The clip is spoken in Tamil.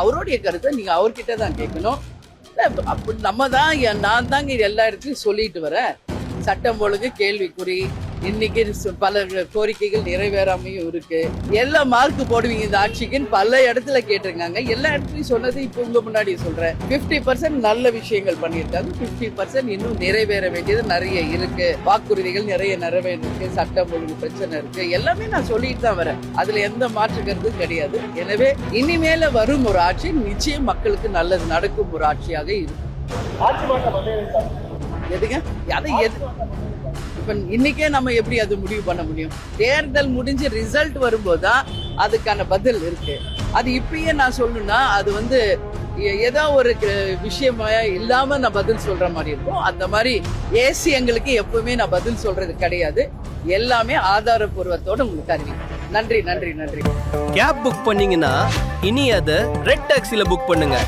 அவருடைய கருத்தை நீங்க அவர்கிட்ட தான் கேட்கணும். அப்படி நான் தாங்க எல்லா இடத்துலயும் சொல்லிட்டு வரேன். சட்டம் ஒழுங்கு கேள்விக்குறி, இன்னைக்கு பல கோரிக்கைகள் நிறைவேறாமையும் இருக்கு. எல்லா மார்க் போடுவீங்க இந்த ஆட்சிக்குன்னு பல இடத்துல கேட்டிருக்காங்க. எல்லா இடத்துலயும் சொன்னது இப்ப உங்க முன்னாடி சொல்றேன். 50% நல்ல விஷயங்கள் பண்ணியிருக்காங்க. 50% இன்னும் நிறைவேற வேண்டியது நிறைய இருக்கு. வாக்குறுதிகள் நிறைய நிறைவேறிருக்கு. சட்டம் ஒழுங்கு பிரச்சனை இருக்கு. எல்லாமே நான் சொல்லிட்டு தான் வரேன். அதுல எந்த மாற்று கருத்தும் கிடையாது. எனவே இனிமேல வரும் ஒரு ஆட்சி நிச்சயம் மக்களுக்கு நல்லது நடக்கும் ஒரு ஆட்சியாக இருக்கும். எதுங்க அதை இப்ப இன்னைக்கே நம்ம எப்படி அது முடிவு பண்ண முடியும்? தேர்தல் முடிஞ்சு ரிசல்ட் வரும்போதுதான் அதுக்கான பதில் இருக்கு. அது இப்பயே நான் சொல்லணும்னா அது ஏதோ ஒரு விஷயமா இல்லாம நான் பதில் சொல்ற மாதிரி இருக்கும். அந்த மாதிரி ஏசி எங்களுக்கு எப்பவுமே நான் பதில் சொல்றது கிடையாது. எல்லாமே ஆதாரபூர்வத்தோட உங்களுக்கு அறிவிக்கும். நன்றி நன்றி நன்றி. கேப் புக் பண்ணீங்கன்னா இனி அதை ரெட் டாக்ஸில புக் பண்ணுங்க.